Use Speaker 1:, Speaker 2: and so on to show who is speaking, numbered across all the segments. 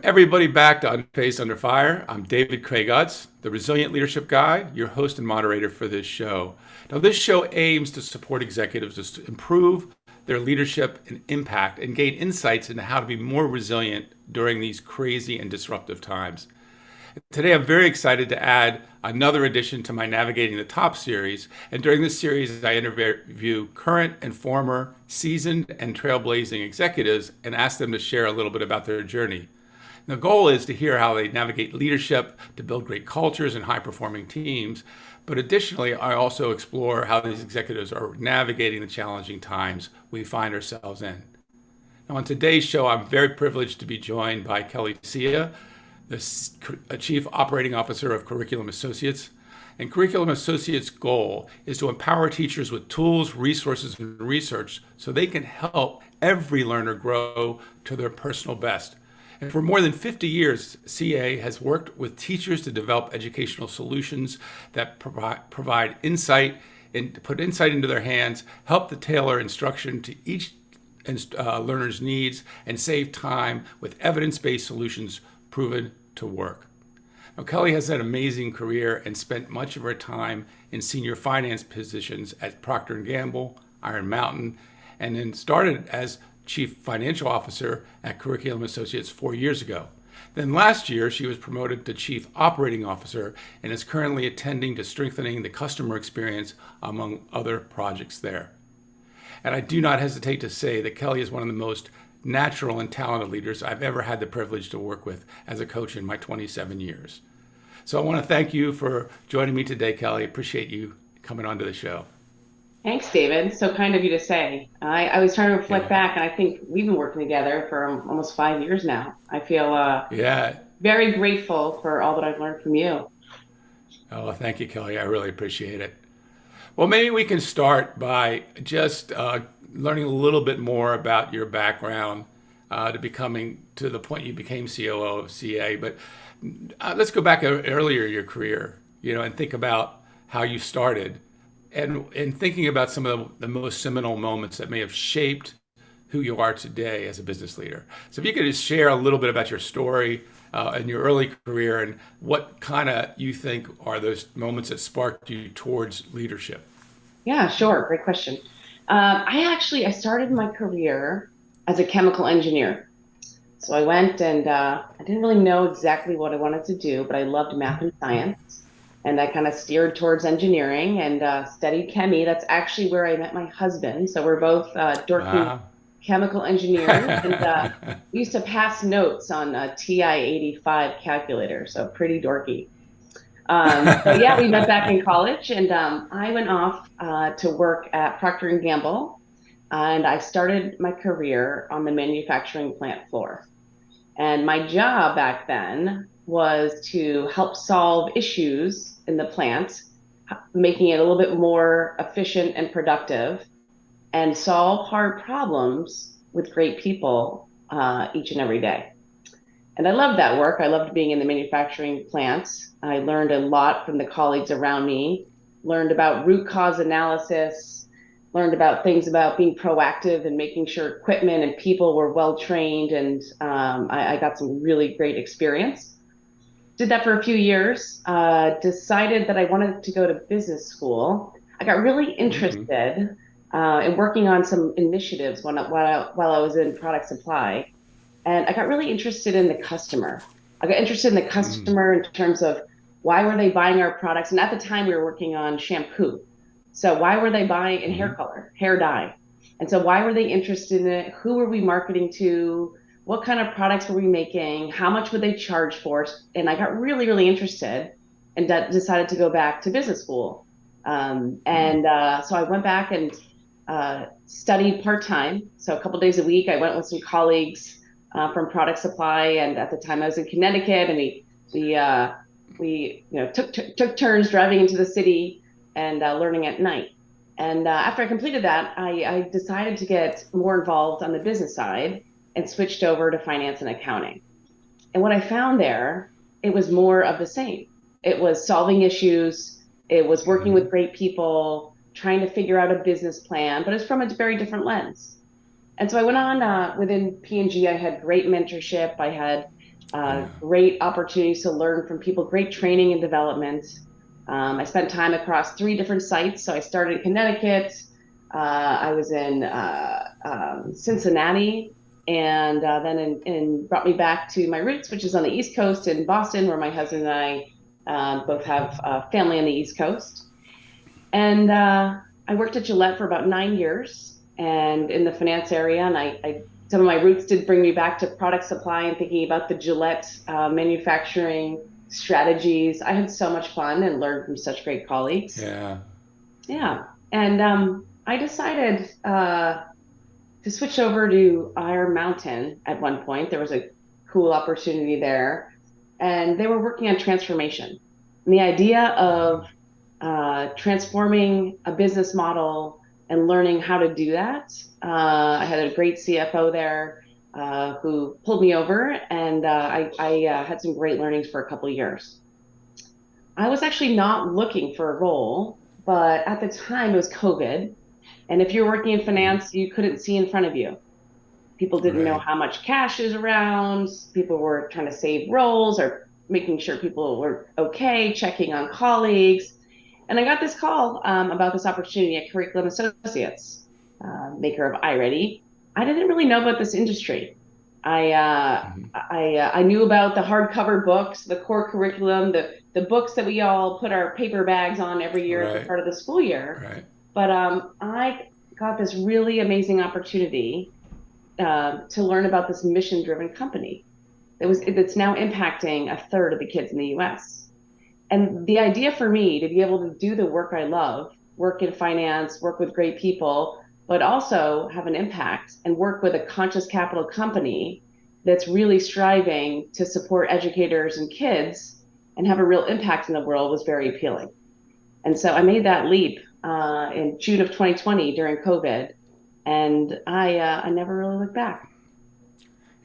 Speaker 1: everybody back to Unfazed Under Fire. I'm David Craig Utz, the Resilient Leadership Guy, your host and moderator for this show. Now, this show aims to support executives to improve their leadership and impact and gain insights into how to be more resilient during these crazy and disruptive times. Today, I'm very excited to add another addition to my Navigating the Top series. And during this series, I interview current and former seasoned and trailblazing executives and ask them to share a little bit about their journey. The goal is to hear how they navigate leadership to build great cultures and high-performing teams. But additionally, I also explore how these executives are navigating the challenging times we find ourselves in. Now, on today's show, I'm very privileged to be joined by Kelly Tsea, the Chief Operating Officer of Curriculum Associates. And Curriculum Associates' goal is to empower teachers with tools, resources, and research so they can help every learner grow to their personal best. And for more than 50 years, Tsea has worked with teachers to develop educational solutions that provide insight and put insight into their hands, help to tailor instruction to each learner's needs, and save time with evidence-based solutions proven to work. Now, Kelly has an amazing career and spent much of her time in senior finance positions at Proctor Gamble, Iron Mountain, and then started as Chief Financial Officer at Curriculum Associates 4 years ago. Then last year, she was promoted to Chief Operating Officer and is currently attending to strengthening the customer experience among other projects there. And I do not hesitate to say that Kelly is one of the most natural and talented leaders I've ever had the privilege to work with as a coach in my 27 years. So I want to thank you for joining me today, Kelly. I appreciate you coming onto the show.
Speaker 2: Thanks, David. So kind of you to say. I was trying to reflect
Speaker 1: Yeah.
Speaker 2: back, and I think we've been working together for almost 5 years now. I feel
Speaker 1: Yeah.
Speaker 2: very grateful for all that I've learned from you.
Speaker 1: Oh, thank you, Kelly. I really appreciate it. Well, maybe we can start by just learning a little bit more about your background to becoming to the point you became COO of Tsea. But let's go back earlier in your career, and think about how you started, and thinking about some of the most seminal moments that may have shaped who you are today as a business leader. So if you could just share a little bit about your story and your early career and what kind of you think are those moments that sparked you towards leadership.
Speaker 2: Yeah, sure. Great question. I started my career as a chemical engineer. So I went and I didn't really know exactly what I wanted to do, but I loved math and science. And I kind of steered towards engineering and studied chemie. That's actually where I met my husband. So we're both dorky
Speaker 1: Wow.
Speaker 2: chemical engineers. And we used to pass notes on a TI-85 calculator. So pretty dorky. So yeah, we met back in college, and I went off to work at Procter Gamble, and I started my career on the manufacturing plant floor. And my job back then was to help solve issues in the plant, making it a little bit more efficient and productive, and solve hard problems with great people each and every day. And I loved that work. I loved being in the manufacturing plants. I learned a lot from the colleagues around me, learned about root cause analysis, learned about things about being proactive and making sure equipment and people were well trained. And I got some really great experience. Did that for a few years, decided that I wanted to go to business school. I got really
Speaker 1: Hmm.
Speaker 2: interested in working on some initiatives while I was in product supply. And I got really interested in the customer. I got interested in the
Speaker 1: Hmm.
Speaker 2: customer in terms of why were they buying our products? And at the time we were working on shampoo. So why were they buying in hair
Speaker 1: Hmm.
Speaker 2: color, hair dye? And so why were they interested in it? Who were we marketing to? What kind of products were we making? How much would they charge for it? And I got really, really interested and decided to go back to business school. So I went back and studied part-time. So a couple days a week, I went with some colleagues from product supply. And at the time I was in Connecticut, and we took turns driving into the city and learning at night. And after I completed that, I decided to get more involved on the business side and switched over to finance and accounting. And what I found there, it was more of the same. It was solving issues. It was working
Speaker 1: Hmm.
Speaker 2: with great people, trying to figure out a business plan, but it's from a very different lens. And so I went on within P&G. I had great mentorship. I had
Speaker 1: Yeah.
Speaker 2: Great opportunities to learn from people, great training and development. I spent time across 3 different sites. So I started in Connecticut. I was in Cincinnati, and then brought me back to my roots, which is on the East Coast in Boston, where my husband and I both have family on the East Coast. And I worked at Gillette for about 9 years and in the finance area. And some of my roots did bring me back to product supply and thinking about the Gillette manufacturing strategies. I had so much fun and learned from such great colleagues.
Speaker 1: Yeah.
Speaker 2: Yeah. And I decided to switch over to Iron Mountain at one point. There was a cool opportunity there. And they were working on transformation. And the idea of transforming a business model and learning how to do that. I had a great CFO there who pulled me over, and I had some great learnings for a couple of years. I was actually not looking for a role, but at the time it was COVID. And if you're working in finance, you couldn't see in front of you. People didn't know
Speaker 1: Right.
Speaker 2: how much cash is around. People were trying to save roles or making sure people were okay, checking on colleagues. And I got this call about this opportunity at Curriculum Associates, maker of iReady. I didn't really know about this industry. I knew about the hardcover books, the core curriculum, the books that we all put our paper bags on every year at the
Speaker 1: Right.
Speaker 2: start of the school year.
Speaker 1: Right.
Speaker 2: But I got this really amazing opportunity to learn about this mission-driven company that's now impacting a third of the kids in the U.S. And the idea for me to be able to do the work I love, work in finance, work with great people, but also have an impact and work with a conscious capital company that's really striving to support educators and kids and have a real impact in the world was very appealing. And so I made that leap in June of 2020 during COVID, and I never really looked back.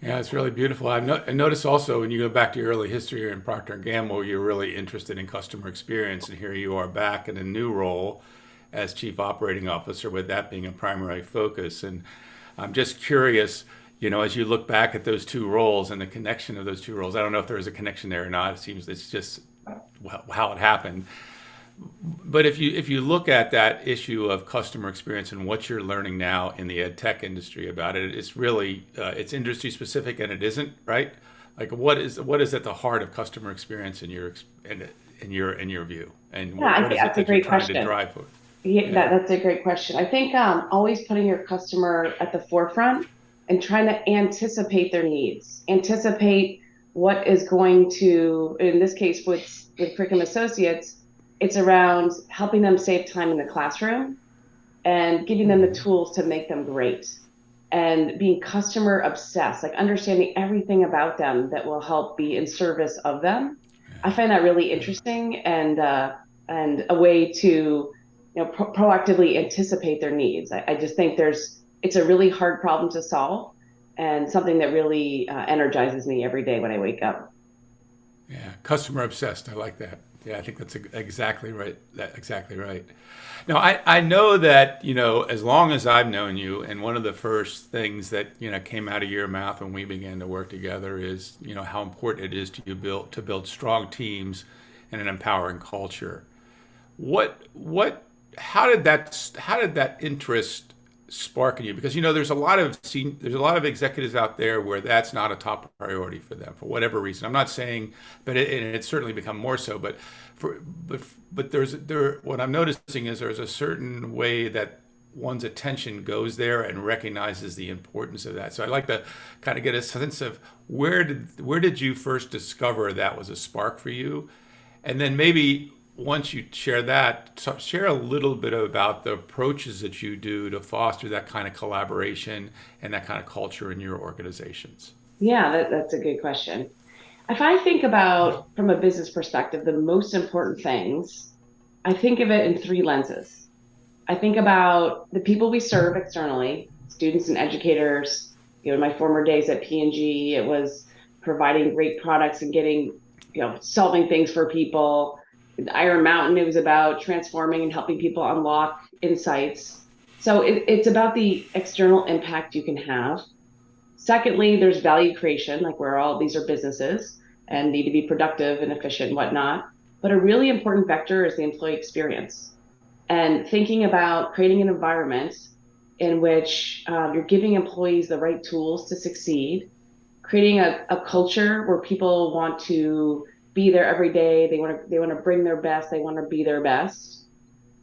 Speaker 1: Yeah, it's really beautiful. I noticed also when you go back to your early history in Procter Gamble, you're really interested in customer experience, and here you are back in a new role as Chief Operating Officer, with that being a primary focus. And I'm just curious, as you look back at those two roles and the connection of those two roles, I don't know if there is a connection there or not. It seems it's just how it happened. But if you look at that issue of customer experience and what you're learning now in the ed tech industry about it, it's really it's industry specific and it isn't, right? Like what is at the heart of customer experience in your view, and
Speaker 2: Yeah, I
Speaker 1: what
Speaker 2: think
Speaker 1: is it
Speaker 2: that's a
Speaker 1: that you're
Speaker 2: great
Speaker 1: trying to
Speaker 2: question.
Speaker 1: drive for?
Speaker 2: Yeah,
Speaker 1: Yeah.
Speaker 2: that's a great question. I think always putting your customer at the forefront and trying to anticipate their needs, anticipate what is going to, in this case with Curriculum Associates, it's around helping them save time in the classroom and giving them the
Speaker 1: Hmm.
Speaker 2: tools to make them great and being customer obsessed, like understanding everything about them that will help be in service of them. I find that really interesting and a way to proactively anticipate their needs. I just think it's a really hard problem to solve and something that really energizes me every day when I wake up.
Speaker 1: Yeah, customer obsessed. I like that. Yeah, I think that's exactly right. Exactly right. Now, I know that, as long as I've known you, and one of the first things that, came out of your mouth when we began to work together is, how important it is to build strong teams and an empowering culture. What how did that interest spark in you? Because there's a lot of executives out there where that's not a top priority for them for whatever reason. I'm not saying, but it's certainly become more so. But what I'm noticing is there's a certain way that one's attention goes there and recognizes the importance of that. So I'd like to kind of get a sense of where did you first discover that was a spark for you, and then maybe once you share that, share a little bit about the approaches that you do to foster that kind of collaboration and that kind of culture in your organizations.
Speaker 2: Yeah, that's a good question. If I think about from a business perspective, the most important things, I think of it in 3 lenses. I think about the people we serve externally, students and educators. In my former days at P&G, it was providing great products and getting, solving things for people. At Iron Mountain, it was about transforming and helping people unlock insights. So it's about the external impact you can have. Secondly, there's value creation, like where all these are businesses and need to be productive and efficient and whatnot. But a really important vector is the employee experience and thinking about creating an environment in which you're giving employees the right tools to succeed, creating a culture where people want to be there every day. They want to bring their best. They want to be their best,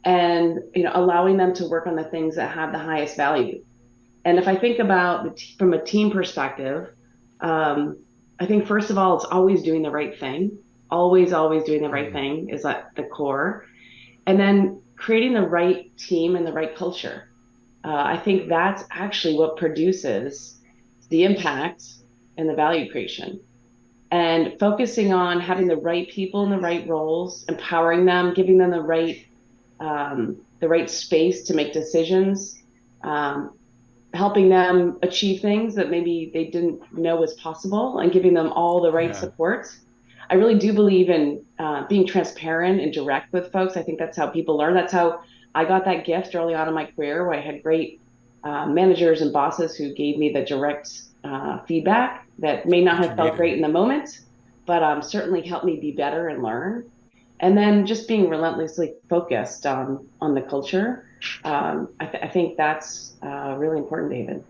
Speaker 2: and allowing them to work on the things that have the highest value. And if I think about from a team perspective, um, I think first of all, it's always doing the right thing. Always doing the right
Speaker 1: Mm.
Speaker 2: thing is at the core. And then creating the right team and the right culture. I think that's actually what produces the impact and the value creation. And focusing on having the right people in the right roles, empowering them, giving them the right space to make decisions, um, helping them achieve things that maybe they didn't know was possible, and giving them all the right
Speaker 1: Yeah.
Speaker 2: support. I really do believe in being transparent and direct with folks. I think that's how people learn. That's how I got that gift early on in my career, where I had great managers and bosses who gave me the direct feedback that may not
Speaker 1: That you
Speaker 2: have felt
Speaker 1: needed.
Speaker 2: great in the moment, but certainly helped me be better and learn. And then just being relentlessly focused on the culture. I think that's really important, David.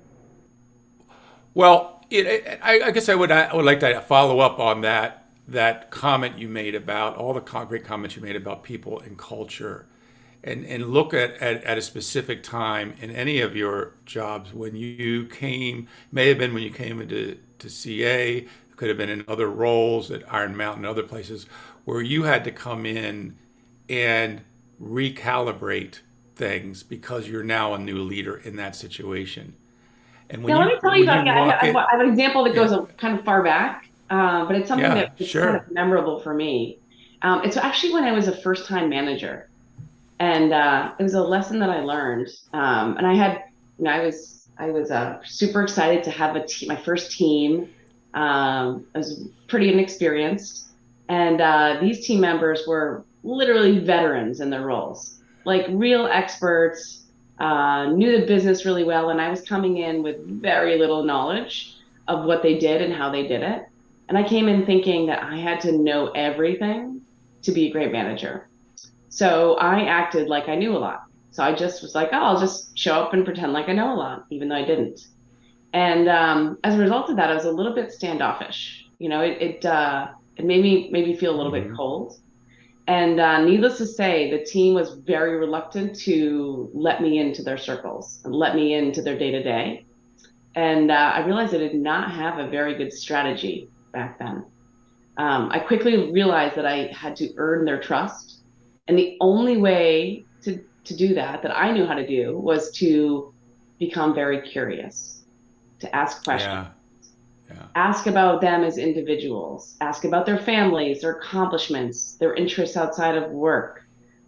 Speaker 1: Well, I guess I would like to follow up on that comment you made about all the great comments you made about people and culture, and look at a specific time in any of your jobs when you came, may have been when you came into to CA, could have been in other roles at Iron Mountain, other places, where you had to come in and recalibrate things because you're now a new leader in that situation. And
Speaker 2: Yeah, let me tell you
Speaker 1: when you
Speaker 2: about. Yeah,
Speaker 1: walk
Speaker 2: I
Speaker 1: it,
Speaker 2: have an example that
Speaker 1: yeah,
Speaker 2: goes kind of far back, but it's something
Speaker 1: yeah,
Speaker 2: that it's kind of
Speaker 1: sure.
Speaker 2: memorable for me. It's actually when I was a first-time manager, and it was a lesson that I learned. And I had, I was super excited to have my first team. I was pretty inexperienced, and these team members were literally veterans in their roles, like real experts, knew the business really well, and I was coming in with very little knowledge of what they did and how they did it. And I came in thinking that I had to know everything to be a great manager. So I acted like I knew a lot. So I just was like, oh, I'll just show up and pretend like I know a lot, even though I didn't. And as a result of that, I was a little bit standoffish. It made me feel a little bit
Speaker 1: Hmm.
Speaker 2: cold. And needless to say, the team was very reluctant to let me into their circles and let me into their day to day. And I realized I did not have a very good strategy back then. I quickly realized that I had to earn their trust. And the only way to do that I knew how to do, was to become very curious, to ask questions,
Speaker 1: Yeah, yeah.
Speaker 2: ask about them as individuals, ask about their families, their accomplishments, their interests outside of work.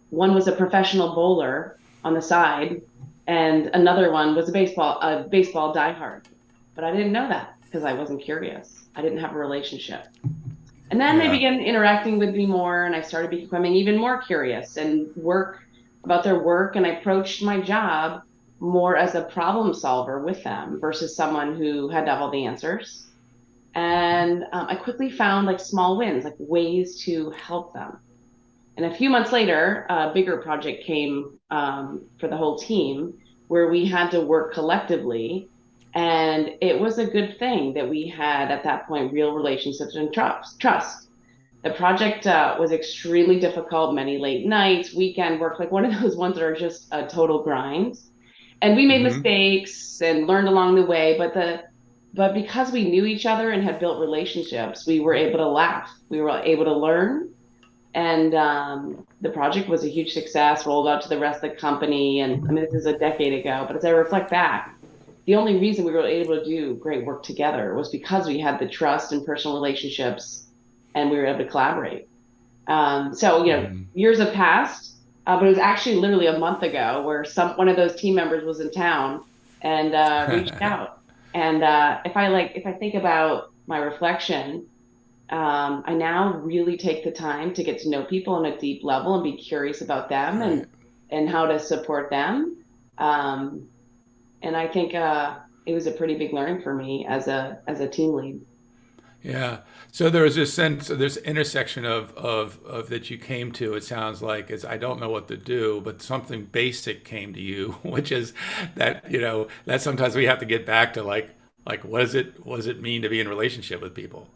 Speaker 2: One was a professional bowler on the side, and another one was a baseball diehard. But I didn't know that because I wasn't curious. I didn't have a relationship. And then they
Speaker 1: Yeah.
Speaker 2: began interacting with me more, and I started becoming even more curious and work about their work. And I approached my job more as a problem solver with them versus someone who had to have all the answers. And I quickly found like small wins, like ways to help them. And a few months later, a bigger project came for the whole team, where we had to work collectively. And it was a good thing that we had at that point real relationships and trust. The project was extremely difficult, many late nights, weekend work, like one of those ones that are just a total grind. And we made
Speaker 1: Hmm.
Speaker 2: mistakes and learned along the way, but because we knew each other and had built relationships, we were able to laugh. We were able to learn, and the project was a huge success, rolled out to the rest of the company. And I mean, this is a decade ago, but as I reflect back, the only reason we were able to do great work together was because we had the trust and personal relationships, and we were able to collaborate. So
Speaker 1: Hmm.
Speaker 2: years have passed, but it was actually literally a month ago where one of those team members was in town and reached out. And if I think about my reflection, I now really take the time to get to know people on a deep level and be curious about them,
Speaker 1: Right.
Speaker 2: and how to support them. Um, and I think it was a pretty big learning for me as a team lead.
Speaker 1: Yeah. So there was this sense, this intersection of that you came to, it sounds like, is I don't know what to do, but something basic came to you, which is that, that sometimes we have to get back to like what does it mean to be in relationship with people?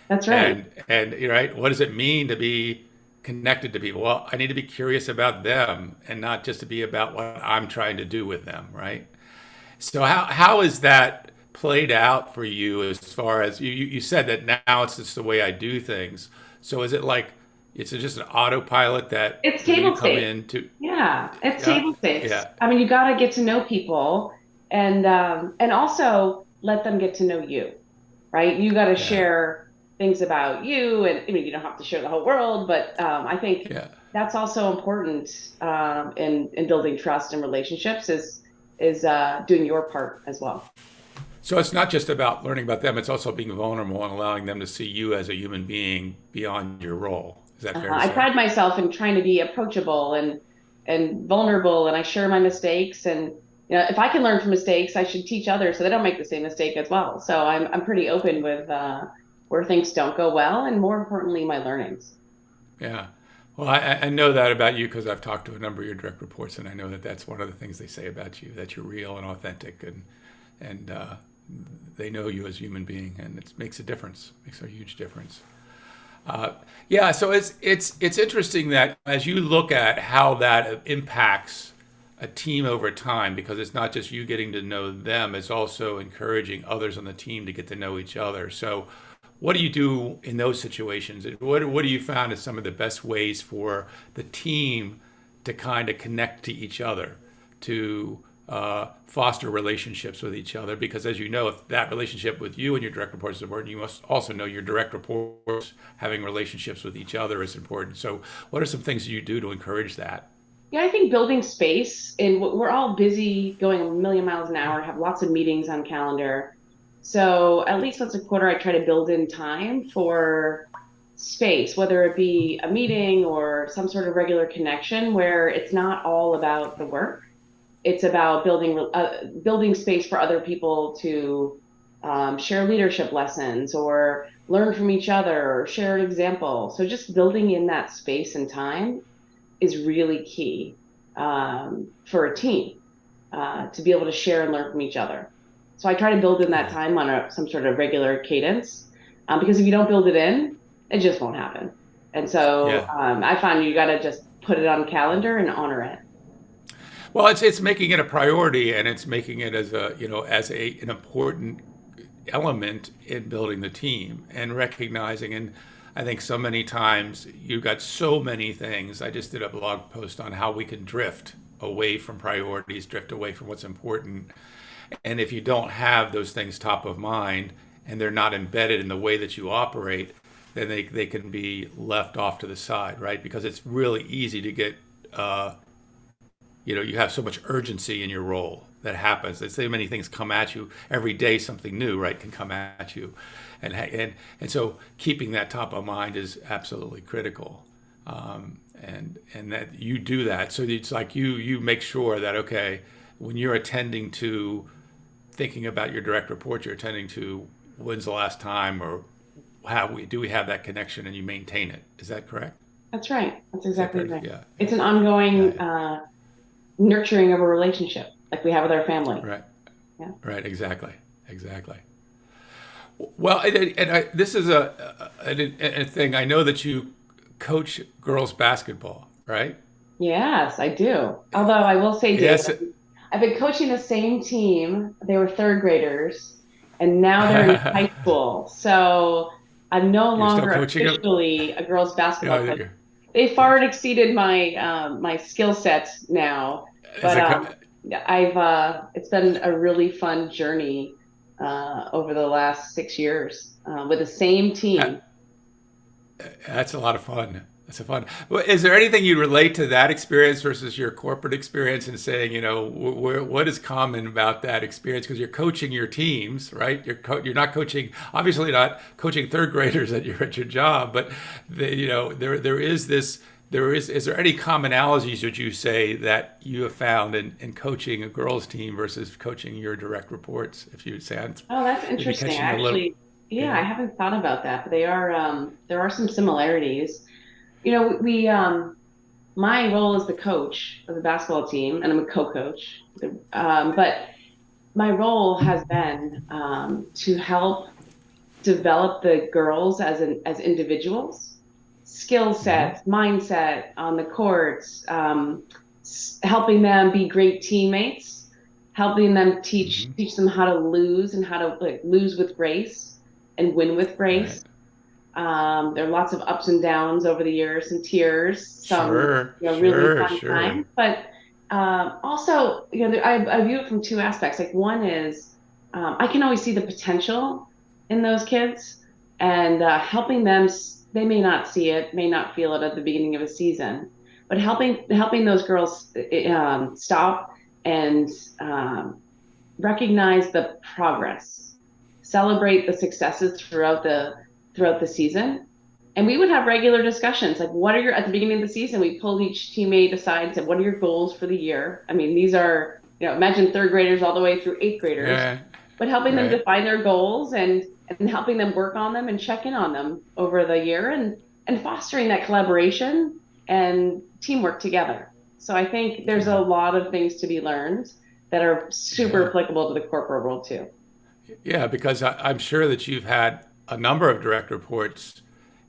Speaker 2: That's right.
Speaker 1: And you're right, what does it mean to be connected to people? Well, I need to be curious about them and not just to be about what I'm trying to do with them, right? So how is that played out for you as far as you said that now it's just the way I do things. So is it like it's just an autopilot that
Speaker 2: It's
Speaker 1: you
Speaker 2: table
Speaker 1: come
Speaker 2: stakes.
Speaker 1: into?
Speaker 2: Yeah, it's
Speaker 1: Yeah,
Speaker 2: table stakes.
Speaker 1: yeah,
Speaker 2: I mean, you got to get to know people and also let them get to know you, right? You got to
Speaker 1: yeah,
Speaker 2: share things about you, and I mean, you don't have to share the whole world, but I think
Speaker 1: yeah.
Speaker 2: that's also important in building trust and relationships is doing your part as well.
Speaker 1: So it's not just about learning about them; it's also being vulnerable and allowing them to see you as a human being beyond your role. Is that fair to
Speaker 2: I
Speaker 1: say?
Speaker 2: pride myself in trying to be approachable and vulnerable, and I share my mistakes. And if I can learn from mistakes, I should teach others so they don't make the same mistake as well. So I'm pretty open with where things don't go well, and more importantly, my learnings.
Speaker 1: Yeah. Well, I know that about you because I've talked to a number of your direct reports, and I know that that's one of the things they say about you, that you're real and authentic, and they know you as a human being, and it makes a difference, makes a huge difference. Uh, yeah, so it's interesting that as you look at how that impacts a team over time, because it's not just you getting to know them, it's also encouraging others on the team to get to know each other. So, what do you do in those situations? What do you found as some of the best ways for the team to kind of connect to each other, to foster relationships with each other? Because as you know, if that relationship with you and your direct reports is important, you must also know your direct reports having relationships with each other is important. So, what are some things you do to encourage that?
Speaker 2: Yeah, I think building space, and we're all busy going a million miles an hour, have lots of meetings on calendar. So at least once a quarter, I try to build in time for space, whether it be a meeting or some sort of regular connection where it's not all about the work. It's about building space for other people to share leadership lessons or learn from each other or share an example. So just building in that space and time is really key for a team to be able to share and learn from each other. So I try to build in that
Speaker 1: Yeah,
Speaker 2: time on some sort of regular cadence because if you don't build it in, it just won't happen. And so
Speaker 1: yeah.
Speaker 2: I find you got to just put it on calendar and honor it.
Speaker 1: Well, it's making it a priority, and it's making it as a as an important element in building the team and recognizing. And I think so many times you've got so many things. I just did a blog post on how we can drift away from priorities, drift away from what's important. And if you don't have those things top of mind and they're not embedded in the way that you operate, then they can be left off to the side, right? Because it's really easy to get you have so much urgency in your role that happens. There's so many things come at you every day. Something new, right, can come at you, and so keeping that top of mind is absolutely critical. And that you do that, so it's like you make sure that okay, when you're attending to thinking about your direct report, you're attending to when's the last time or how we have that connection, and you maintain it. Is that correct?
Speaker 2: That's right. That's
Speaker 1: Is that
Speaker 2: exactly
Speaker 1: fair?
Speaker 2: right.
Speaker 1: Yeah,
Speaker 2: It's
Speaker 1: yeah,
Speaker 2: an
Speaker 1: yeah,
Speaker 2: ongoing
Speaker 1: yeah.
Speaker 2: nurturing of a relationship like we have with our family.
Speaker 1: Right,
Speaker 2: Yeah.
Speaker 1: right, exactly, exactly. Well, this is a thing. I know that you coach girls basketball, right?
Speaker 2: Yes, I do. Although I will say, David,
Speaker 1: Yes.
Speaker 2: I've been coaching the same team. They were third graders, and now they're in high school. So I'm no
Speaker 1: You're still
Speaker 2: longer
Speaker 1: coaching them?
Speaker 2: officially a girls basketball
Speaker 1: Yeah,
Speaker 2: coach. They far
Speaker 1: gotcha.
Speaker 2: exceeded my skill sets now,
Speaker 1: As
Speaker 2: but
Speaker 1: a
Speaker 2: I've it's been a really fun journey over the last 6 years with the same team.
Speaker 1: that's a lot of fun. That's a fun. Well, is there anything you relate to that experience versus your corporate experience and saying, what is common about that experience? Because you're coaching your teams, right? You're not coaching, obviously not coaching third graders at your job, but there is this is there any commonalities would you say that you have found in coaching a girls team versus coaching your direct reports? If you would say, I'm
Speaker 2: Oh, that's
Speaker 1: maybe
Speaker 2: interesting. I
Speaker 1: catching you a little,
Speaker 2: actually, yeah,
Speaker 1: yeah.
Speaker 2: I haven't thought about that, but there are some similarities. My role is the coach of the basketball team, and I'm a co-coach. But my role has been to help develop the girls as individuals, skill
Speaker 1: Hmm.
Speaker 2: sets, mindset on the courts, helping them be great teammates, helping them
Speaker 1: Hmm.
Speaker 2: teach them how to lose and how to like lose with grace and win with
Speaker 1: Right.
Speaker 2: grace. There are lots of ups and downs over the years and tears, some
Speaker 1: Sure,
Speaker 2: really
Speaker 1: sure,
Speaker 2: fun
Speaker 1: sure.
Speaker 2: times, but also I view it from two aspects. Like one is I can always see the potential in those kids and helping them. They may not see it, may not feel it at the beginning of a season, but helping those girls stop and um, recognize the progress, celebrate the successes throughout the season. And we would have regular discussions like what are your at the beginning of the season we pulled each teammate aside and said what are your goals for the year. I mean these are imagine third graders all the way through eighth graders,
Speaker 1: Yeah,
Speaker 2: but helping them
Speaker 1: right.
Speaker 2: define their goals and helping them work on them and check in on them over the year and fostering that collaboration and teamwork together. So I think there's a
Speaker 1: Yeah,
Speaker 2: lot of things to be learned that are super
Speaker 1: yeah.
Speaker 2: applicable to the corporate world too.
Speaker 1: Yeah, because I'm sure that you've had a number of direct reports,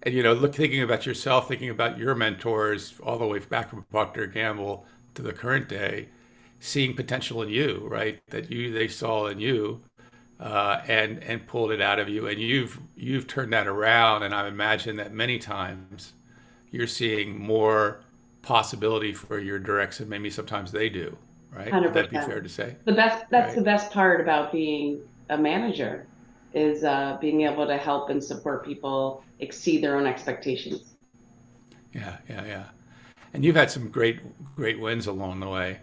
Speaker 1: and look, thinking about yourself, thinking about your mentors, all the way back from Proctor Gamble to the current day, seeing potential in you, right? That they saw in you, and pulled it out of you, and you've turned that around. And I imagine that many times you're seeing more possibility for your directs, and maybe sometimes they do, right? Would that be
Speaker 2: 100%.
Speaker 1: fair to say?
Speaker 2: That's the
Speaker 1: Right?
Speaker 2: best part about being a manager is being able to help and support people exceed their own expectations.
Speaker 1: Yeah, yeah, yeah. And you've had some great wins along the way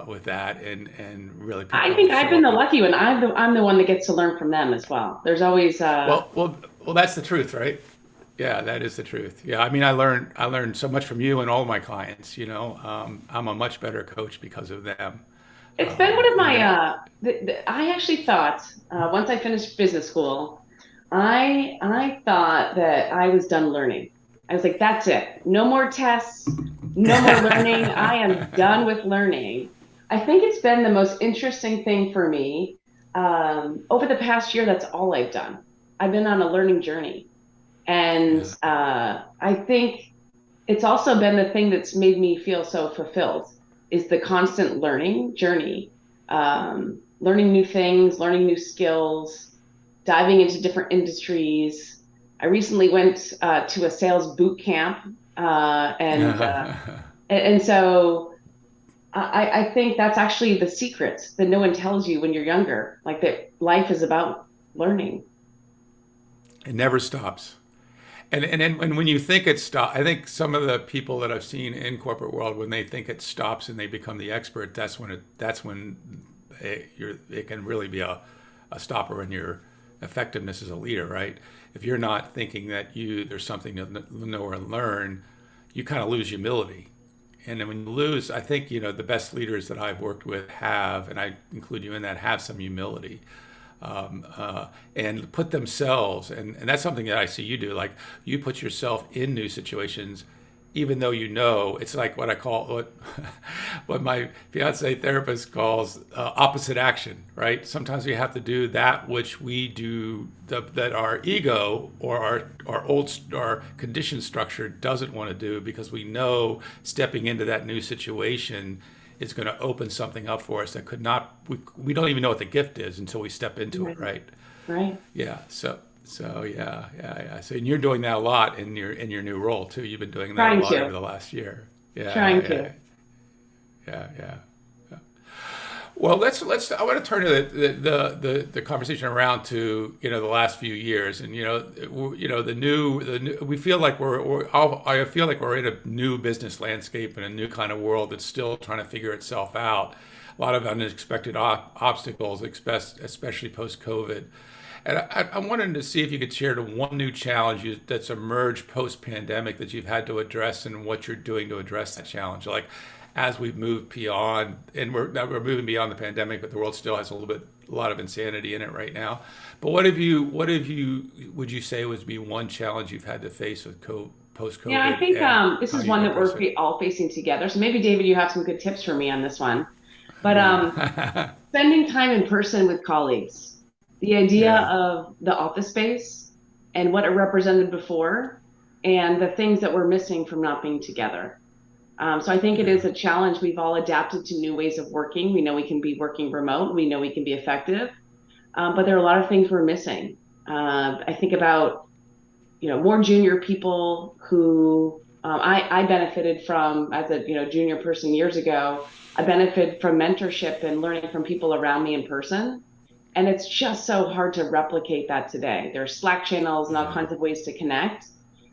Speaker 1: with that, and really
Speaker 2: I
Speaker 1: people
Speaker 2: think I've
Speaker 1: show
Speaker 2: been
Speaker 1: up
Speaker 2: the
Speaker 1: at.
Speaker 2: lucky one. I'm the one that gets to learn from them as well. There's always
Speaker 1: Well, that's the truth, right? Yeah, that is the truth. Yeah, I mean, I learned so much from you and all my clients. I'm a much better coach because of them,
Speaker 2: it's been one of
Speaker 1: and
Speaker 2: my
Speaker 1: that.
Speaker 2: I actually thought once I finished business school, I thought that I was done learning. I was like, that's it. No more tests, no more learning. I am done with learning. I think it's been the most interesting thing for me. Over the past year, that's all I've done. I've been on a learning journey. And
Speaker 1: Yeah,
Speaker 2: I think it's also been the thing that's made me feel so fulfilled is the constant learning journey, learning new things, learning new skills, diving into different industries. I recently went to a sales boot camp, and so I think that's actually the secret that no one tells you when you're younger, like that life is about learning.
Speaker 1: it never stops. And when you think it stop, I think some of the people that I've seen in corporate world, when they think it stops and they become the expert, that's when it can really be a stopper in your effectiveness as a leader, right? If you're not thinking that there's something to know or learn, you kind of lose humility. And then when you lose, I think the best leaders that I've worked with have, and I include you in that, have some humility, and put themselves, and that's something that I see you do. Like you put yourself in new situations, even though it's like what I call what my fiance therapist calls opposite action. Right? Sometimes we have to do that which we do that our ego or our conditioned structure doesn't want to do because we know stepping into that new situation is going to open something up for us that could not we don't even know what the gift is until we step into it,
Speaker 2: Right.
Speaker 1: right?
Speaker 2: Right.
Speaker 1: Yeah, so yeah, yeah, yeah. So and you're doing that a lot in your new role too. You've been doing that a
Speaker 2: Trying
Speaker 1: lot
Speaker 2: to.
Speaker 1: over the last year. Yeah,
Speaker 2: Trying
Speaker 1: yeah, yeah,
Speaker 2: to.
Speaker 1: yeah, yeah. Well, let's. I want to turn to the conversation around to the last few years, and the new. We feel like I feel like we're in a new business landscape and a new kind of world that's still trying to figure itself out. A lot of unexpected obstacles, especially post COVID. And I wanted to see if you could share the one new challenge that's emerged post-pandemic that you've had to address and what you're doing to address that challenge. Like as we've moved beyond, and we're moving beyond the pandemic, but the world still has a lot of insanity in it right now. But would you say would be one challenge you've had to face with
Speaker 2: Yeah, I
Speaker 1: post-COVID,
Speaker 2: think
Speaker 1: and
Speaker 2: this
Speaker 1: how
Speaker 2: is
Speaker 1: do you
Speaker 2: one that
Speaker 1: address
Speaker 2: we're
Speaker 1: it?
Speaker 2: all facing together. So maybe David, you have some good tips for me on this one. But
Speaker 1: Yeah.
Speaker 2: spending time in person with colleagues, the idea
Speaker 1: Yeah.
Speaker 2: of the office space and what it represented before, and the things that we're missing from not being together. So I think it
Speaker 1: Yeah.
Speaker 2: is a challenge. We've all adapted to new ways of working. We know we can be working remote. We know we can be effective, but there are a lot of things we're missing. I think about more junior people who I benefited from as a junior person years ago. I benefited from mentorship and learning from people around me in person. And it's just so hard to replicate that today. There's Slack channels and all
Speaker 1: Yeah.
Speaker 2: kinds of ways to connect,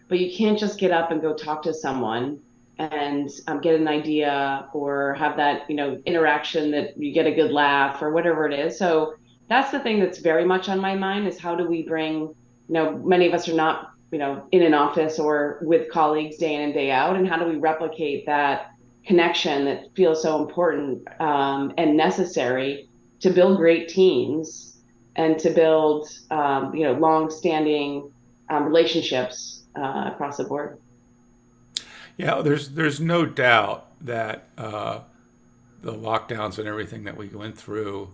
Speaker 2: but you can't just get up and go talk to someone and get an idea or have that interaction that you get a good laugh or whatever it is. So that's the thing that's very much on my mind is how do we bring, many of us are not, in an office or with colleagues day in and day out, and how do we replicate that connection that feels so important and necessary to build great teams and to build long-standing relationships across the board.
Speaker 1: Yeah, there's no doubt that the lockdowns and everything that we went through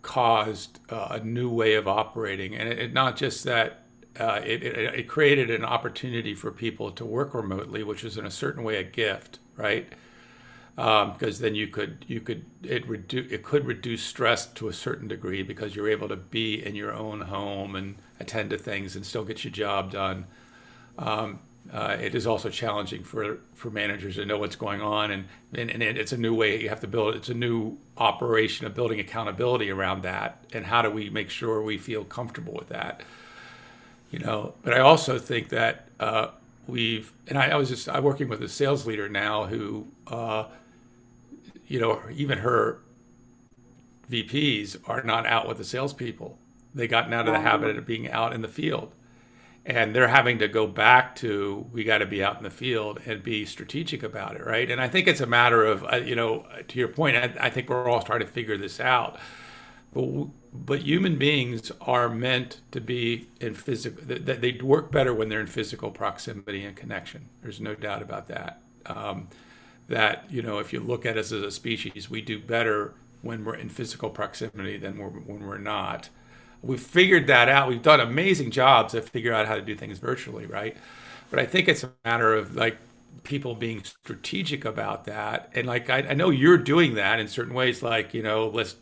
Speaker 1: caused a new way of operating, and it not just that it created an opportunity for people to work remotely, which is in a certain way a gift, right? Because then it could reduce stress to a certain degree because you're able to be in your own home and attend to things and still get your job done. It is also challenging for managers to know what's going on, and it's a new way you have to build. It's a new operation of building accountability around that, and how do we make sure we feel comfortable with that? But I also think that I'm working with a sales leader now who, even her VPs are not out with the salespeople. They gotten out of the habit of being out in the field. And they're having to go back to, we got to be out in the field and be strategic about it, right? And I think it's a matter of, to your point, I think we're all trying to figure this out. But human beings are meant to be in physical, they work better when they're in physical proximity and connection. There's no doubt about that. If you look at us as a species, we do better when we're in physical proximity than when we're not. We've figured that out. We've done amazing jobs at figuring out how to do things virtually, right? But I think it's a matter of like people being strategic about that. And like I know you're doing that in certain ways, like let's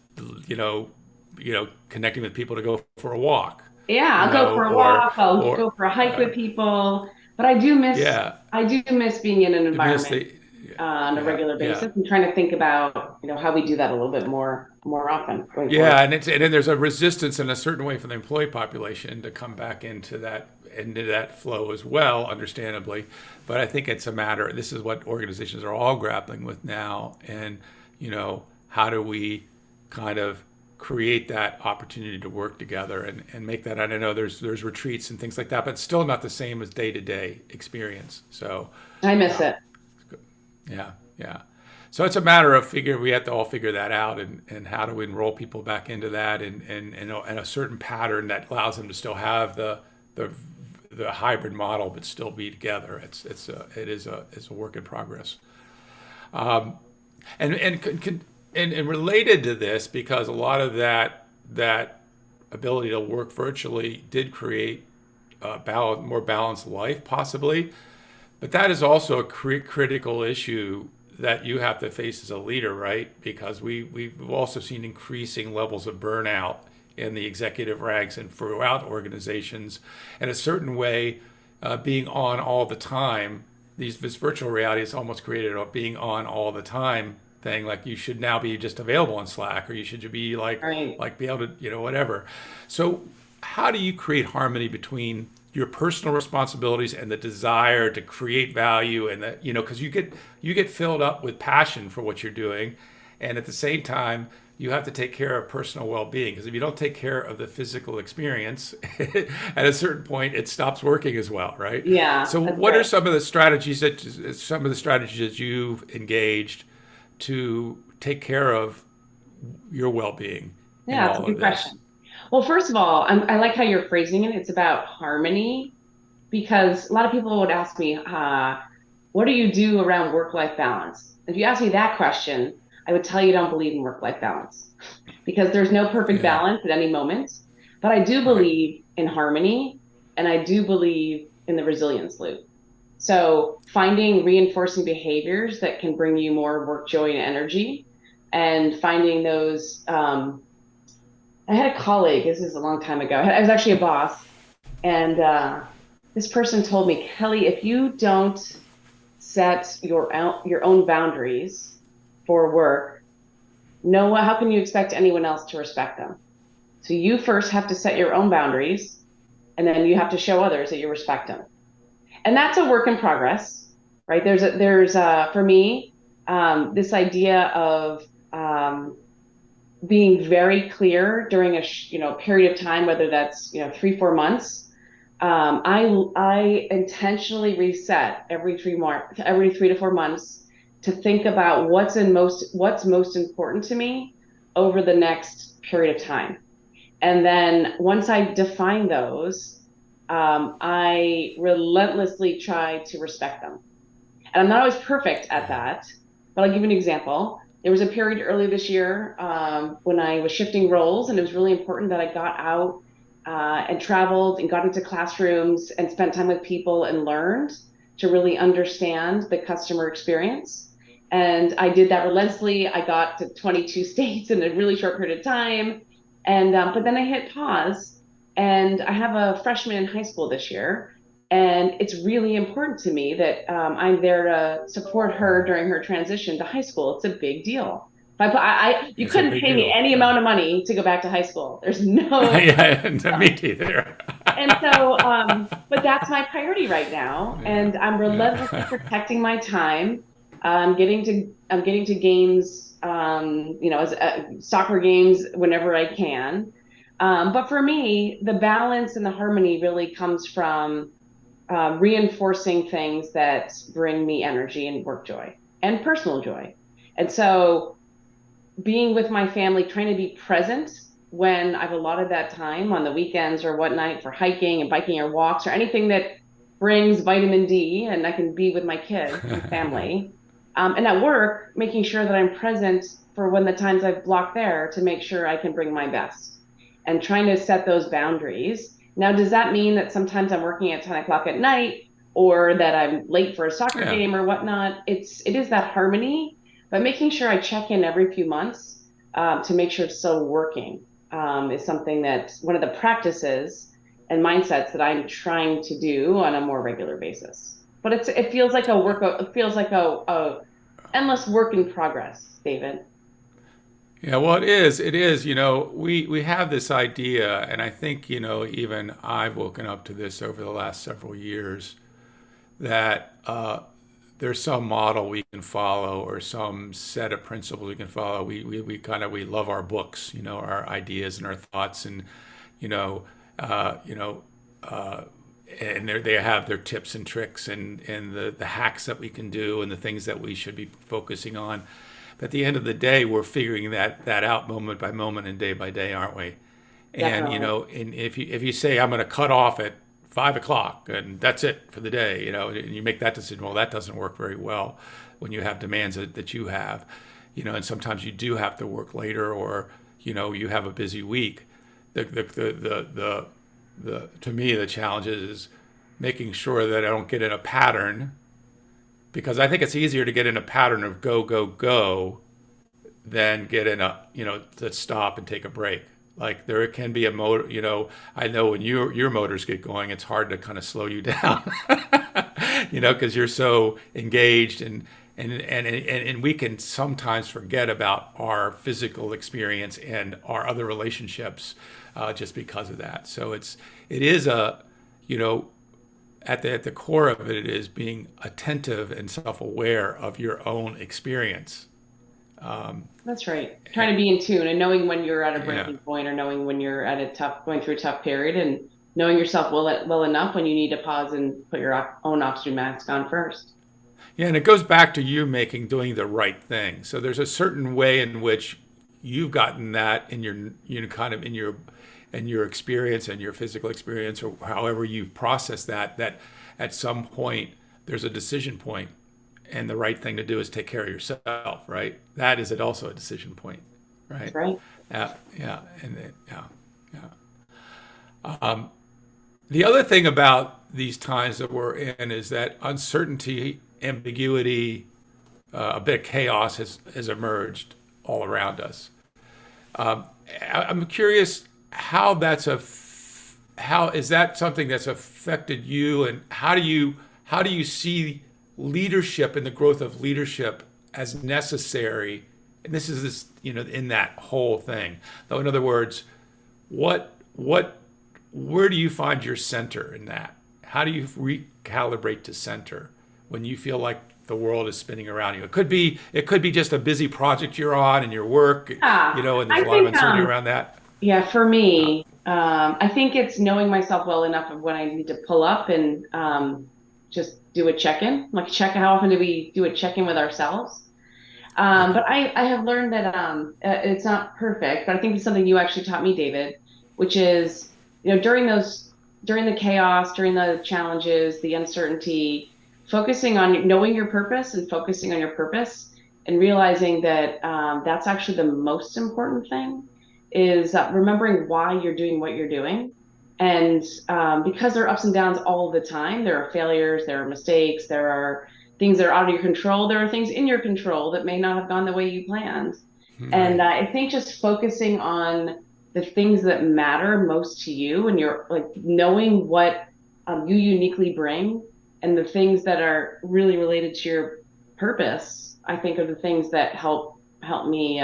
Speaker 1: connecting with people to go for a walk,
Speaker 2: Yeah, I'll go for a walk, I'll
Speaker 1: or
Speaker 2: go for a hike with people, but
Speaker 1: yeah,
Speaker 2: I do miss being in an
Speaker 1: you miss
Speaker 2: environment
Speaker 1: the
Speaker 2: on a
Speaker 1: yeah,
Speaker 2: regular
Speaker 1: yeah.
Speaker 2: basis and trying to think about, how we do that a little bit more often going forward.
Speaker 1: Yeah, and then there's a resistance in a certain way for the employee population to come back into that flow as well, understandably. But I think it's a matter. This is what organizations are all grappling with now, and how do we kind of create that opportunity to work together and make that. And I know there's retreats and things like that, but it's still not the same as day to day experience. So
Speaker 2: I miss
Speaker 1: yeah,
Speaker 2: it.
Speaker 1: yeah, yeah. So it's a matter of we have to all figure that out, and how do we enroll people back into that, and a certain pattern that allows them to still have the hybrid model but still be together. It's a work in progress. And related to this, because a lot of that ability to work virtually did create a more balanced life, possibly. But that is also a critical issue that you have to face as a leader, right? Because we've also seen increasing levels of burnout in the executive ranks and throughout organizations, and a certain way, being on all the time. This virtual reality has almost created a being on all the time thing. Like you should now be just available on Slack, or you should be
Speaker 2: Right.
Speaker 1: like be able to whatever. So how do you create harmony between your personal responsibilities and the desire to create value, and that because you get filled up with passion for what you're doing, and at the same time you have to take care of personal well-being, because if you don't take care of the physical experience, at a certain point it stops working as well, right?
Speaker 2: Yeah,
Speaker 1: So
Speaker 2: that's
Speaker 1: what are
Speaker 2: right.
Speaker 1: some of the strategies that you've engaged to take care of your well-being in
Speaker 2: Yeah, it's a
Speaker 1: all of
Speaker 2: good
Speaker 1: this?
Speaker 2: question. Well, first of all, I like how you're phrasing it. It's about harmony because a lot of people would ask me, what do you do around work-life balance? If you ask me that question, I would tell you I don't believe in work-life balance because there's no perfect
Speaker 1: Yeah,
Speaker 2: balance at any moment. But I do
Speaker 1: right.
Speaker 2: believe in harmony and I do believe in the resilience loop. So finding reinforcing behaviors that can bring you more work joy and energy and finding those I had a colleague, this is a long time ago. I was actually a boss, and this person told me, Kelly, if you don't set your own boundaries for work, no, how can you expect anyone else to respect them? So you first have to set your own boundaries, and then you have to show others that you respect them. And that's a work in progress, right? For me, this idea of being very clear during a period of time, whether that's 3 4 months. I intentionally reset every 3 to 4 months to think about what's most important to me over the next period of time. And then once I define those, I relentlessly try to respect them. And I'm not always perfect at
Speaker 1: Yeah.
Speaker 2: that, but I'll give you an example. There was a period earlier this year when I was shifting roles, and it was really important that I got out and traveled and got into classrooms and spent time with people and learned to really understand the customer experience. And I did that relentlessly. I got to 22 states in a really short period of time. And but then I hit pause, and I have a freshman in high school this year, and it's really important to me that I'm there to support her during her transition to high school. It's a big deal. You
Speaker 1: It's a
Speaker 2: couldn't
Speaker 1: big
Speaker 2: pay me
Speaker 1: deal.
Speaker 2: any
Speaker 1: Yeah.
Speaker 2: amount of money to go back to high school. There's no,
Speaker 1: Yeah, to me either.
Speaker 2: and so, but that's my priority right now,
Speaker 1: Yeah,
Speaker 2: and I'm relentlessly
Speaker 1: yeah.
Speaker 2: protecting my time. I'm getting to games, as soccer games whenever I can. But for me, the balance and the harmony really comes from reinforcing things that bring me energy and work joy and personal joy. And so being with my family, trying to be present when I've allotted that time on the weekends or whatnot for hiking and biking or walks or anything that brings vitamin D and I can be with my kids and family. And at work, making sure that I'm present for when the times I've blocked there to make sure I can bring my best and trying to set those boundaries. Now, does that mean that sometimes I'm working at 10 o'clock at night or that I'm late for a soccer
Speaker 1: Yeah.
Speaker 2: game or whatnot? It is that harmony, but making sure I check in every few months to make sure it's still working is something that one of the practices and mindsets that I'm trying to do on a more regular basis. But it feels like it feels like a endless work in progress, David.
Speaker 1: Yeah, well, it is. It is. We have this idea, and I think, even I've woken up to this over the last several years, that there's some model we can follow or some set of principles we can follow. We love our books, our ideas and our thoughts, and you know, uh, you know, uh, and they have their tips and tricks and the hacks that we can do and the things that we should be focusing on. But at the end of the day, we're figuring that out moment by moment and day by day, aren't we? And
Speaker 2: Definitely.
Speaker 1: and if you say I'm going to cut off at 5 o'clock and that's it for the day, and you make that decision, well, that doesn't work very well when you have demands that you have, and sometimes you do have to work later, or you have a busy week. The to me the challenge is making sure that I don't get in a pattern, because I think it's easier to get in a pattern of go go go than get in a to stop and take a break. Like there can be a motor, I know when your motors get going, it's hard to kind of slow you down, because you're so engaged, and we can sometimes forget about our physical experience and our other relationships just because of that. So it is a you know at the core of it is being attentive and self-aware of your own experience,
Speaker 2: That's right. Trying to be in tune and knowing when you're at a
Speaker 1: Yeah.
Speaker 2: breaking point or knowing when you're at going through a tough period and knowing yourself well enough when you need to pause and put your own oxygen mask on first.
Speaker 1: Yeah, and it goes back to you doing the right thing. So there's a certain way in which you've gotten that in your, kind of in your experience and your physical experience, or however you've processed that, that at some point there's a decision point, and the right thing to do is take care of yourself, right? That is it also a decision point,
Speaker 2: That's
Speaker 1: right?
Speaker 2: right.
Speaker 1: Yeah, yeah, and yeah, yeah. The other thing about these times that we're in is that uncertainty, ambiguity, a bit of chaos has emerged all around us. I'm curious how how is that something that's affected you, and how do you see leadership and the growth of leadership as necessary? And this is in that whole thing. Though, in other words, what where do you find your center in that? How do you recalibrate to center when you feel like the world is spinning around you? It could be just a busy project you're on in your work,
Speaker 2: Yeah,
Speaker 1: and there's
Speaker 2: I
Speaker 1: a lot of
Speaker 2: think
Speaker 1: uncertainty around that.
Speaker 2: yeah, for me, I think it's knowing myself well enough of when I need to pull up and just do a check-in. Like check how often do we do a check-in with ourselves? But I have learned that it's not perfect, but I think it's something you actually taught me, David, which is, during the chaos, during the challenges, the uncertainty, focusing on knowing your purpose and focusing on your purpose and realizing that that's actually the most important thing is remembering why you're doing what you're doing. And because there are ups and downs all the time, there are failures, there are mistakes, there are things that are out of your control. There are things in your control that may not have gone the way you planned. And
Speaker 1: Right.
Speaker 2: I think just focusing on the things that matter most to you and you're like knowing what you uniquely bring and the things that are really related to your purpose, I think are the things that help me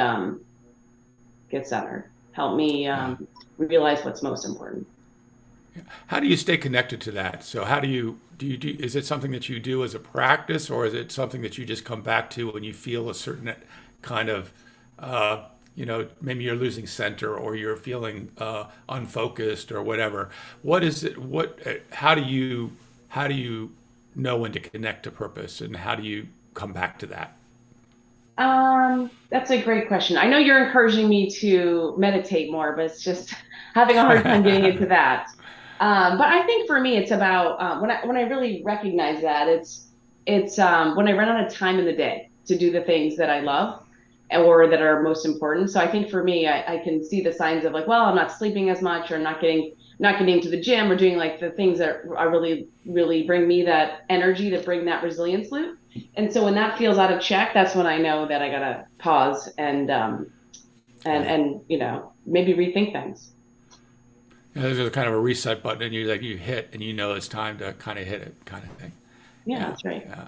Speaker 2: get centered, help me
Speaker 1: Yeah.
Speaker 2: realize what's most important.
Speaker 1: How do you stay connected to that? So how is it something that you do as a practice, or is it something that you just come back to when you feel a certain kind of, maybe you're losing center or you're feeling unfocused or whatever? What is it? How do you know when to connect to purpose, and how do you come back to that?
Speaker 2: That's a great question. I know you're encouraging me to meditate more, but it's just having a hard time getting into that. But I think for me, it's about when I really recognize that it's when I run out of time in the day to do the things that I love or that are most important. So I think for me, I can see the signs of like, well, I'm not sleeping as much, or I'm not getting to the gym, or doing like the things that are really really bring me that energy to bring that resilience loop. And so when that feels out of check, that's when I know that I gotta pause and
Speaker 1: Right.
Speaker 2: maybe rethink things.
Speaker 1: There's a kind of a reset button, and you hit, and it's time to kind of hit it, kind of thing.
Speaker 2: Yeah,
Speaker 1: Yeah,
Speaker 2: that's right.
Speaker 1: yeah.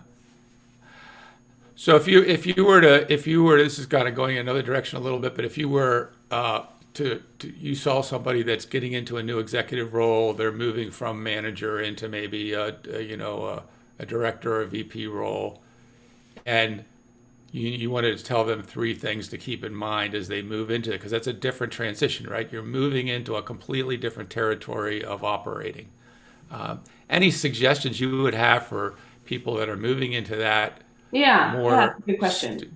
Speaker 1: So if you were this is kind of going another direction a little bit, but if you were you saw somebody that's getting into a new executive role, they're moving from manager into maybe a director or a VP role, and you wanted to tell them three things to keep in mind as they move into it, because that's a different transition, right? You're moving into a completely different territory of operating. Any suggestions you would have for people that are moving into that
Speaker 2: Yeah,
Speaker 1: more,
Speaker 2: that's a good question.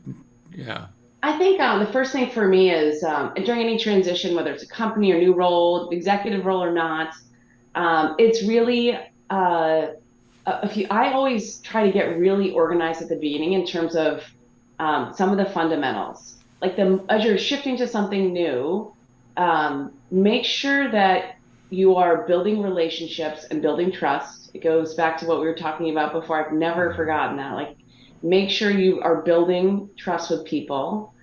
Speaker 1: yeah,
Speaker 2: I think the first thing for me is during any transition, whether it's a company or new role, executive role or not, it's really I always try to get really organized at the beginning in terms of some of the fundamentals. Like as you're shifting to something new, make sure that you are building relationships and building trust. It goes back to what we were talking about before. I've never forgotten that. Like, make sure you are building trust with people.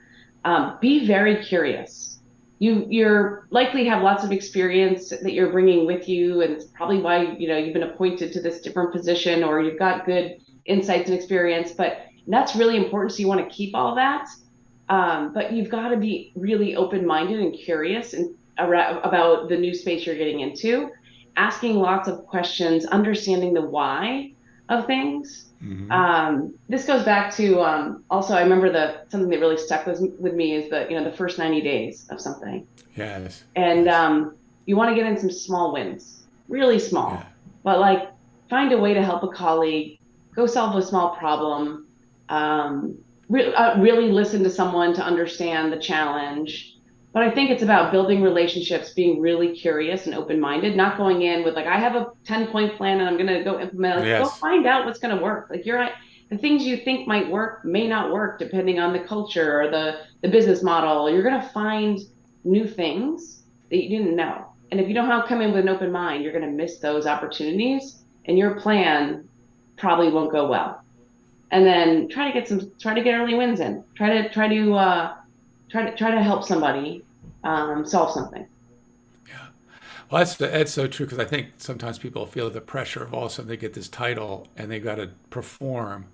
Speaker 2: Be very curious. You're likely have lots of experience that you're bringing with you, and it's probably why you've been appointed to this different position, or you've got good insights and experience. But that's really important. So you want to keep all that, but you've got to be really open-minded and curious and about the new space you're getting into, asking lots of questions, understanding the why of things, This goes back to also I remember something that really stuck with me is the first 90 days of something.
Speaker 1: Yes.
Speaker 2: And
Speaker 1: Yes.
Speaker 2: you want to get in some small wins, really
Speaker 1: Yeah.
Speaker 2: small, but like find a way to help a colleague, go solve a small problem, really listen to someone to understand the challenge. But I think it's about building relationships, being really curious and open-minded, not going in with like, I have a 10-point plan and I'm going to go implement it. Like, go
Speaker 1: Yes.
Speaker 2: find out what's going to work. Like the things you think might work may not work depending on the culture or the business model. You're going to find new things that you didn't know. And if you don't come in with an open mind, you're going to miss those opportunities and your plan probably won't go well. And then try to get early wins in. Try to help somebody solve something.
Speaker 1: Yeah. Well, that's so true because I think sometimes people feel the pressure of all of a sudden they get this title and they got to perform,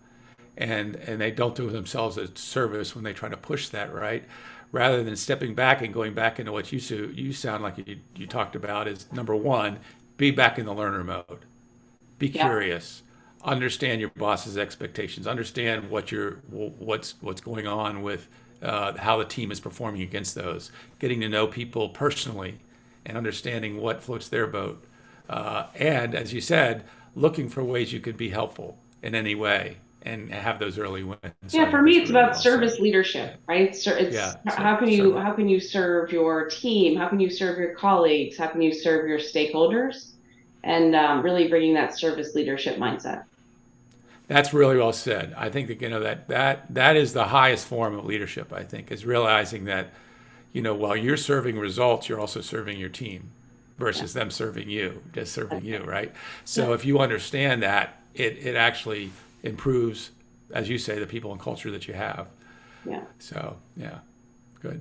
Speaker 1: and they don't do themselves a service when they try to push that, right, rather than stepping back and going back into what you sound like you talked about is number one, be back in the learner mode, be
Speaker 2: Yeah.
Speaker 1: curious, understand your boss's expectations, understand what's going on with how the team is performing against those, getting to know people personally and understanding what floats their boat, and as you said, looking for ways you could be helpful in any way and have those early wins. So
Speaker 2: Yeah,
Speaker 1: I
Speaker 2: for
Speaker 1: think
Speaker 2: me,
Speaker 1: that's
Speaker 2: it's
Speaker 1: really
Speaker 2: about
Speaker 1: well said.
Speaker 2: service leadership,
Speaker 1: Yeah,
Speaker 2: right? So it's
Speaker 1: yeah. So serve.
Speaker 2: how can you serve your team? How can you serve your colleagues? How can you serve your stakeholders? And really bringing that service leadership mindset.
Speaker 1: That's really well said. I think that that is the highest form of leadership. I think is realizing that while you're serving results, you're also serving your team
Speaker 2: Yeah,
Speaker 1: versus them serving you, just serving
Speaker 2: that's
Speaker 1: you,
Speaker 2: right.
Speaker 1: right?
Speaker 2: Yeah,
Speaker 1: So if you understand that, it actually improves, as you say, the people and culture that you have.
Speaker 2: yeah.
Speaker 1: So yeah, good.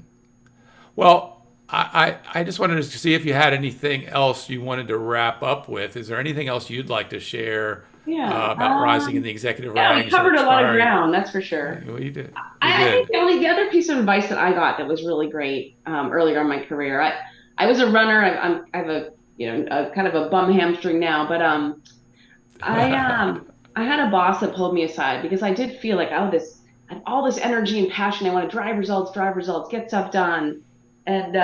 Speaker 1: Well, I just wanted to see if you had anything else you wanted to wrap up with. Is there anything else you'd like to share
Speaker 2: Yeah.
Speaker 1: about rising in the executive
Speaker 2: Yeah, we
Speaker 1: ranks or
Speaker 2: covered a lot of
Speaker 1: aspiring?
Speaker 2: ground, that's for
Speaker 1: Yeah,
Speaker 2: sure.
Speaker 1: well, you did. You
Speaker 2: I think
Speaker 1: did.
Speaker 2: the other piece of advice that I got that was really great earlier in my career. I was a runner. I have a a kind of a bum hamstring now, but I had a boss that pulled me aside because I did feel like I had all this energy and passion. I want to drive results, get stuff done, and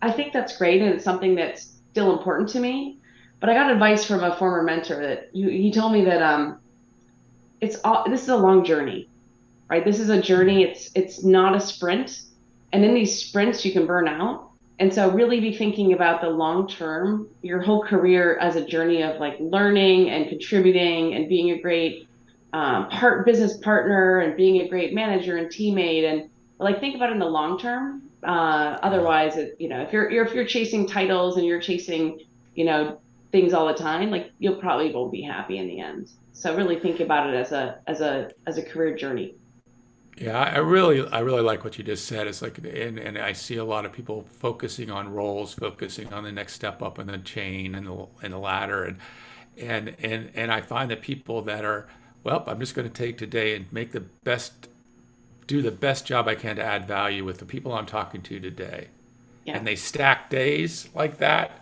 Speaker 2: I think that's great and it's something that's still important to me. But I got advice from a former mentor that he told me that this is a long journey, right? This is a journey. It's not a sprint. And in these sprints, you can burn out. And so really be thinking about the long term, your whole career as a journey of like learning and contributing and being a great business partner and being a great manager and teammate and like think about it in the long term.
Speaker 1: Yeah.
Speaker 2: Otherwise, if you're chasing titles and you're chasing, you know, things all the time, like you'll probably won't be happy in the end. So really think about it as a career journey.
Speaker 1: Yeah, I really like what you just said. It's like, and I see a lot of people focusing on roles, focusing on the next step up in the chain and the ladder, and I find that people that are, well, I'm just going to take today and do the best job I can to add value with the people I'm talking to today,
Speaker 2: Yeah.
Speaker 1: and they stack days like that,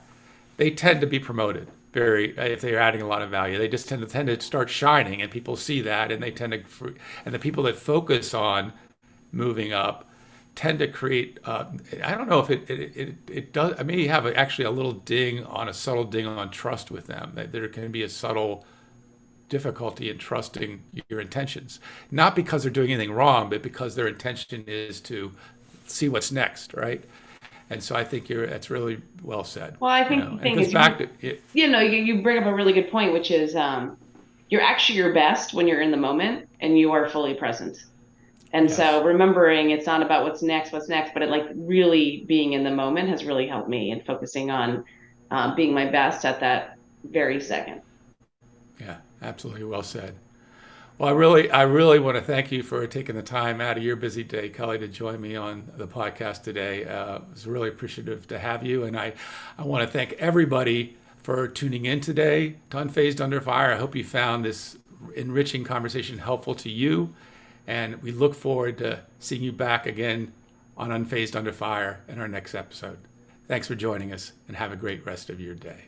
Speaker 1: they tend to be promoted very if they're adding a lot of value. They just tend to start shining, and people see that, and they tend to, and the people that focus on moving up tend to create. I don't know if it does. I may have actually a subtle ding on trust with them. That there can be a subtle difficulty in trusting your intentions, not because they're doing anything wrong, but because their intention is to see what's next, right? And so I think that's really well said,
Speaker 2: Well, I think the
Speaker 1: and it
Speaker 2: thing
Speaker 1: goes
Speaker 2: is
Speaker 1: back to it.
Speaker 2: you bring up a really good point, which is you're actually your best when you're in the moment and you are fully present. And so
Speaker 1: Yes.
Speaker 2: remembering it's not about what's next, but it like really being in the moment has really helped me and focusing on being my best at that very second.
Speaker 1: Yeah, absolutely well said. Well, I really want to thank you for taking the time out of your busy day, Kelly, to join me on the podcast today. I was really appreciative to have you, and I want to thank everybody for tuning in today to Unfazed Under Fire. I hope you found this enriching conversation helpful to you, and we look forward to seeing you back again on Unfazed Under Fire in our next episode. Thanks for joining us, and have a great rest of your day.